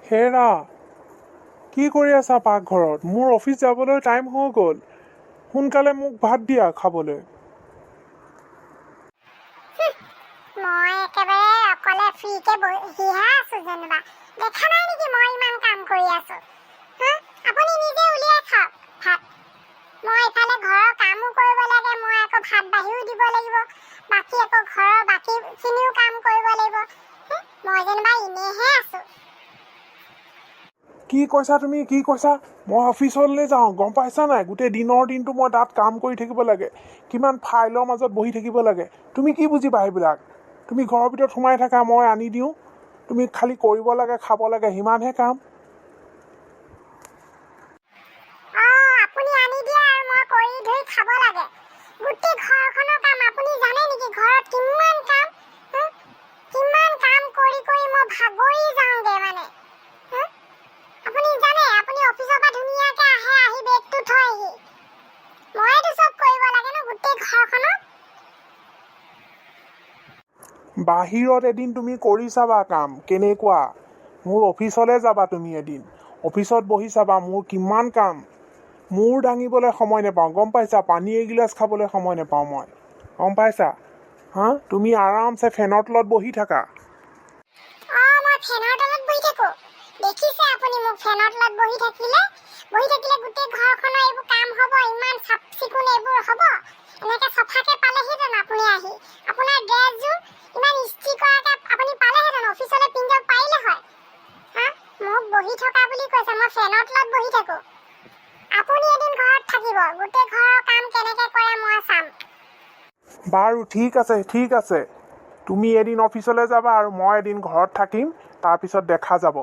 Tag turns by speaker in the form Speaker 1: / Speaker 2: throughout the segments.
Speaker 1: হেৰা, কি কৰি আছা পাকঘৰত? মোৰ অফিচ যাবলৈ টাইম হৈ গ'ল। সোনকালে মোক ভাত দিয়া খাবলৈ।
Speaker 2: মই একেবাৰে অকলে ফ্ৰীকে বহিহে আছো যেনিবা। দেখা নাই নেকি মই ইমান কাম কৰি আছো? আপুনি নিজে উলিয়াই খাওক ভাত। মই ইফালে ঘৰৰ কামো কৰিব লাগে, মই আকৌ ভাত বাঢ়িও দিব লাগিব, বাকী আকৌ ঘৰৰ বাকীখিনিও কাম কৰিব লাগিব। মই যেনিবা এনেইহে আছো।
Speaker 1: কি কৈছা তুমি? কি কৈছা? মই অফিচলৈ যাওঁ, গম পাইছা নাই? গোটেই দিনটো মই তাত কাম কৰি থাকিব লাগে, কিমান ফাইলৰ মাজত বহি থাকিব লাগে। তুমি কি বুজিবা সেইবিলাক? তুমি ঘৰৰ ভিতৰত সোমাই থাকা, মই আনি দিওঁ, তুমি খালি কৰিব লাগে, খাব লাগে, সিমানহে কাম।
Speaker 2: আপুনি আনি দিয়ে আৰু মই কৰি ধৰি খাব লাগে। গোটেই ঘৰখনৰ কাম আপুনি জানে নেকি? ঘৰত কিমান কাম, কিমান কাম কৰি কৰি মই ভাগৰি যাওঁগে মানে। আপুনি জানে, আপুনি অফিচৰ পৰা ধুনীয়াকে আহে, আহি বেগটো থয়হি। মইতো চব কৰিব লাগে ন গোটেই ঘৰখনত।
Speaker 1: বাহিৰত এদিন তুমি কৰি চাবা কাম কেনেকুৱা। মোৰ অফিচলৈ যাবা তুমি এদিন, অফিচত বহি চাবা মোৰ কিমান কাম। মূৰ দাঙিবলৈ সময় নাপাওঁ, গম পাইছা? পানী এগিলাচ খাবলৈ সময় নাপাওঁ মই, গম পাইছা? তুমি আৰামছে ফেনৰ তলত বহি থাকা।
Speaker 2: মই ফেনৰ তলত বহি থাকো। দেখিছে আপুনি মোক ফেনৰ তলত বহি থাকিলে গোটেই ঘৰখনৰ এইবোৰ কাম হ'ব, ইমান চাফ চিকুণ এইবোৰ হ'ব। এনেকে চফাকে পালেহি জানো আপুনি আহি? আপোনাৰ ড্ৰেছযোৰ ইমান ইস্ত্ৰি কৰাকে আপুনি পালেহেঁতেন, অফিচলৈ পিন্ধি যাব পাৰিলে হয়। মোক বহি থকা বুলি কৈছে, মই ফেনৰ তলত বহি থাকো। আপুনি এদিন ঘৰত থাকিব, গোটেই ঘৰৰ কাম কেনেকে কৰে মই চাম।
Speaker 1: বাৰু ঠিক আছে, ঠিক আছে। তুমি এদিন অফিচলৈ যাবা আৰু মই এদিন ঘৰত থাকিম, তাৰপিছত দেখা যাব।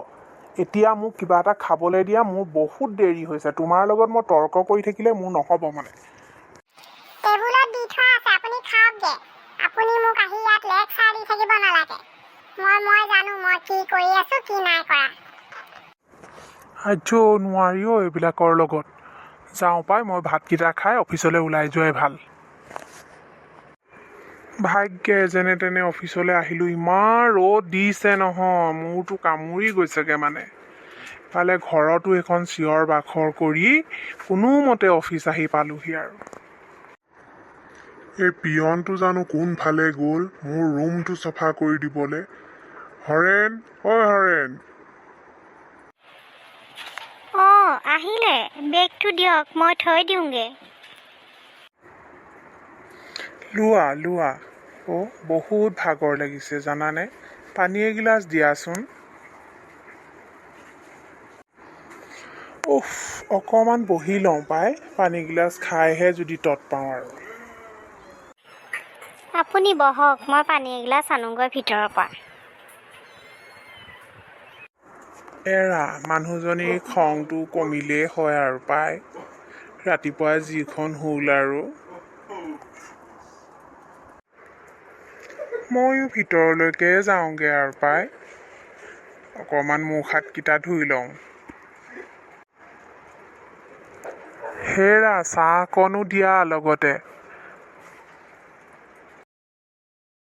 Speaker 1: এতিয়া মোক কিবা এটা খাবলৈ দিয়া, মোৰ বহুত দেৰি হৈছে। তোমাৰ লগত মই তৰ্ক কৰি থাকিলে মোৰ নহ'ব মানে।
Speaker 2: টেবুলত দি থোৱা আছে, আপুনি খাওকগে। আপুনি মোক আহি ইয়াত লেকচাৰ দি থাকিব নালাগে। মই জানো মই কি কৰি আছো, কি নাই কৰা।
Speaker 1: নোৱাৰিও এইবিলাকৰ লগত। যাওঁ পাই, মই ভাতকেইটা খাই অফিচলৈ ওলাই যোৱাই ভাল। ভাগ্যে যেনে তেনে অফিচলৈ আহিলোঁ। ইমান ৰ'দ দিছে নহয়, মূৰটো কামুৰি গৈছেগে মানে। ইফালে ঘৰতো এখন চিঞৰ বাখৰ কৰি কোনোমতে অফিচ আহি পালোহি আৰু। এই পিয়নটো জানো কোনফালে গ'ল মোৰ ৰুমটো চফা কৰি দিবলৈ। হৰেণ, হৰেণ।
Speaker 2: আহিলে, বেগটো দিয়ক, মই থৈ দিওঁগে।
Speaker 1: লোৱা। বহুত ভাগৰ লাগিছে জানানে? পানী এগিলাচ দিয়াচোন। অকণমান বহি লওঁ পাই, পানীগিলাচ খাইহে যদি তত পাওঁ আৰু।
Speaker 2: আপুনি বহক, মই পানী এগিলাচ আনোগৈ ভিতৰৰ পৰা।
Speaker 1: এৰা, মানুহজনীৰ খংটো কমিলেই হয় আৰু পাই। ৰাতিপুৱা যিখন হ'ল আৰু। ময়ো ভিতৰলৈকে যাওঁগৈ আৰু পাই। অকণমান মুখ হাতকেইটা ধুই লওঁ। হেৰা, চাহ অকণো দিয়া লগতে।